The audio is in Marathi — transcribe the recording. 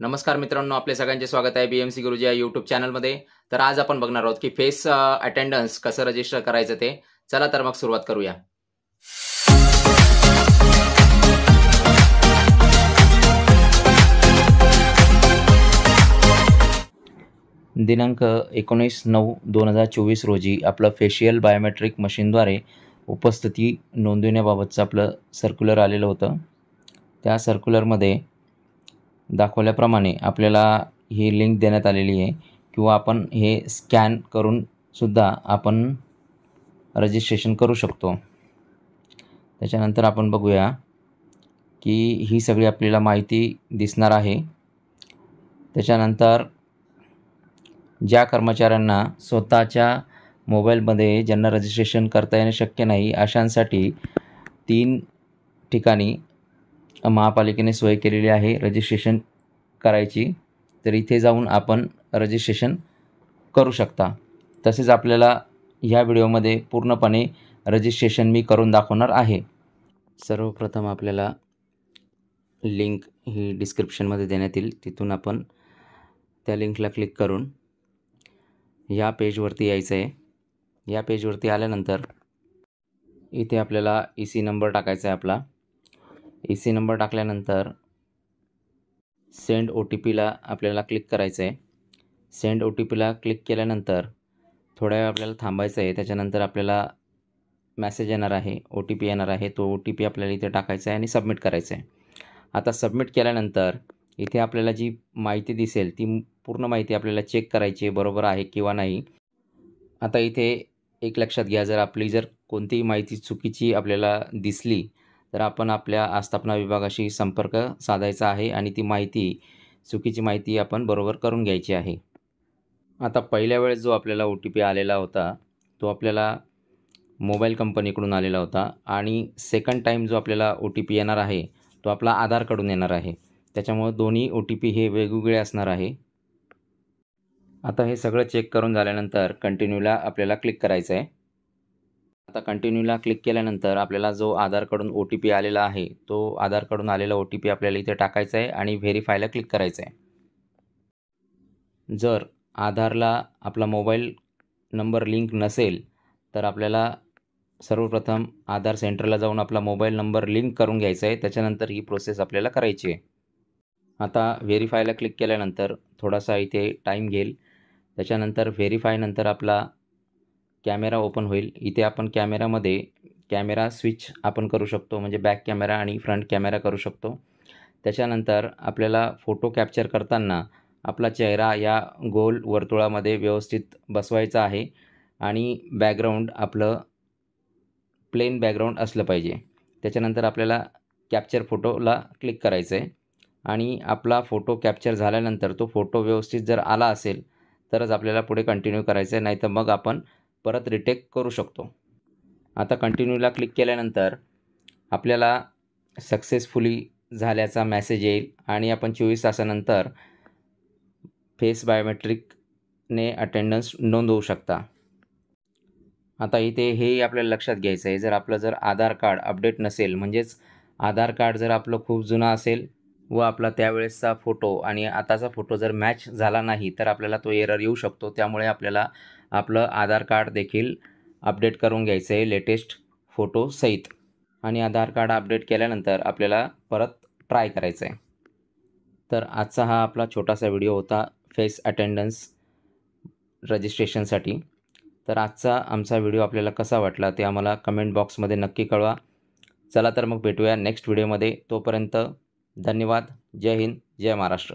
नमस्कार मित्रांनो, आपले सगळ्यांचे स्वागत आहे BMC गुरुजी या यूट्यूब चॅनलमध्ये. तर आज आपण बघणार आहोत की फेस अटेंडन्स कसं रजिस्टर करायचं ते. चला तर मग सुरुवात करूया. दिनांक 19/9/2024 रोजी आपलं फेशियल बायोमेट्रिक मशीनद्वारे उपस्थिती नोंदविण्याबाबतचं आपलं सर्क्युलर आलेलं होतं. त्या सर्क्युलरमध्ये दाखवल्याप्रमाणे आपल्याला ही लिंक देण्यात आलेली आहे किंवा आपण हे स्कॅन करून सुद्धा आपण रजिस्ट्रेशन करू शकतो. त्याच्यानंतर आपण बघूया की ही सगळी आपल्याला माहिती दिसणार आहे. त्याच्यानंतर ज्या कर्मचाऱ्यांना स्वतःच्या मोबाईलमध्ये ज्यांना रजिस्ट्रेशन करता येणं शक्य नाही अशांसाठी 3 ठिकाणी महापालिकेने सोय केलेली आहे रजिस्ट्रेशन करायची. तर इथे जाऊन आपण रजिस्ट्रेशन करू शकता. तसेच आपल्याला ह्या व्हिडिओमध्ये पूर्णपणे रजिस्ट्रेशन मी करून दाखवणार आहे. सर्वप्रथम आपल्याला लिंक ही डिस्क्रिप्शनमध्ये देण्यात येईल. तिथून आपण त्या लिंकला क्लिक करून या पेजवरती यायचं आहे. या पेजवरती आल्यानंतर इथे आपल्याला EC नंबर टाकायचा आहे. आपला EC नंबर टाकल्यानंतर सेंड OTPला आपल्याला क्लिक करायचं आहे. सेंड OTPला क्लिक केल्यानंतर थोड्या वेळ आपल्याला थांबायचं आहे. त्याच्यानंतर आपल्याला मेसेज येणार आहे, OTP येणार आहे. तो OTP आपल्याला इथे टाकायचा आहे आणि सबमिट करायचं आहे. आता सबमिट केल्यानंतर इथे आपल्याला जी माहिती दिसेल ती पूर्ण माहिती आपल्याला चेक करायची आहे, बरोबर आहे किंवा नाही. आता इथे एक लक्षात घ्या, जर कोणतीही माहिती चुकीची आपल्याला दिसली तर आपण आपल्या आस्थापना विभागाशी संपर्क साधायचा आहे आणि ती चुकीची माहिती आपण बरोबर करून घ्यायची आहे. आता पहिल्या वेळेस जो आपल्याला OTP आलेला होता तो आपल्याला मोबाईल कंपनीकडून आलेला होता आणि सेकंड टाईम जो आपल्याला OTP येणार आहे तो आपला आधारकडून येणार आहे. त्याच्यामुळे दोन्ही OTP हे वेगवेगळे असणार आहे. आता हे सगळं चेक करून झाल्यानंतर कंटिन्यूला आपल्याला क्लिक करायचं आहे. आता कंटिन्यूला क्लिक केल्यानंतर आपल्याला जो आधारकडून OTP आलेला आहे तो आधारकडून आलेला OTP आपल्याला इथे टाकायचा आहे आणि व्हेरीफायला क्लिक करायचं आहे. जर आधारला आपला मोबाईल नंबर लिंक नसेल तर आपल्याला सर्वप्रथम आधार सेंटरला जाऊन आपला मोबाईल नंबर लिंक करून घ्यायचा आहे. त्याच्यानंतर ही प्रोसेस आपल्याला करायची आहे. आता व्हेरीफायला क्लिक केल्यानंतर थोडासा इथे टाईम घेईल. त्याच्यानंतर व्हेरीफायनंतर आपला कॅमेरा ओपन होईल. इथे आपण कॅमेरामध्ये कॅमेरा स्विच आपण करू शकतो, म्हणजे बॅक कॅमेरा आणि फ्रंट कॅमेरा करू शकतो. त्याच्यानंतर आपल्याला फोटो कॅप्चर करताना आपला चेहरा या गोल वर्तुळामध्ये व्यवस्थित बसवायचा आहे आणि बॅकग्राऊंड आपलं प्लेन बॅकग्राऊंड असलं पाहिजे. त्याच्यानंतर आपल्याला कॅप्चर फोटोला क्लिक करायचं आहे आणि आपला फोटो कॅप्चर झाल्यानंतर तो फोटो व्यवस्थित जर आला असेल तरच आपल्याला पुढे कंटिन्यू करायचं आहे, नाहीतर मग आपण परत रिटेक करू शकतो. आता कंटिन्यूला क्लिक केल्यानंतर आपल्याला सक्सेसफुली झाल्याचा मेसेज येईल आणि आपण 24 तासानंतर फेस बायोमेट्रिकने अटेंडन्स नोंदवू शकता. आता इथे हेही आपल्याला लक्षात घ्यायचं आहे, जर आधार कार्ड अपडेट नसेल, म्हणजेच आधार कार्ड जर आपलं खूप जुना असेल व आपला त्यावेळेसचा फोटो आणि आताचा फोटो जर मॅच झाला नाही तर आपल्याला तो एरर येऊ शकतो. त्यामुळे आपल्याला आपलं आधार कार्ड देखील अपडेट करून घ्यायचं आहे लेटेस्ट फोटोसहित आणि आधार कार्ड अपडेट केल्यानंतर आपल्याला परत ट्राय करायचं आहे. तर आजचा हा आपला छोटासा व्हिडिओ होता फेस अटेंडन्स रजिस्ट्रेशनसाठी. तर आजचा आमचा व्हिडिओ आपल्याला कसा वाटला ते आम्हाला कमेंट बॉक्समध्ये नक्की कळवा. चला तर मग भेटूया नेक्स्ट व्हिडिओमध्ये. तोपर्यंत धन्यवाद. जय हिंद, जय महाराष्ट्र.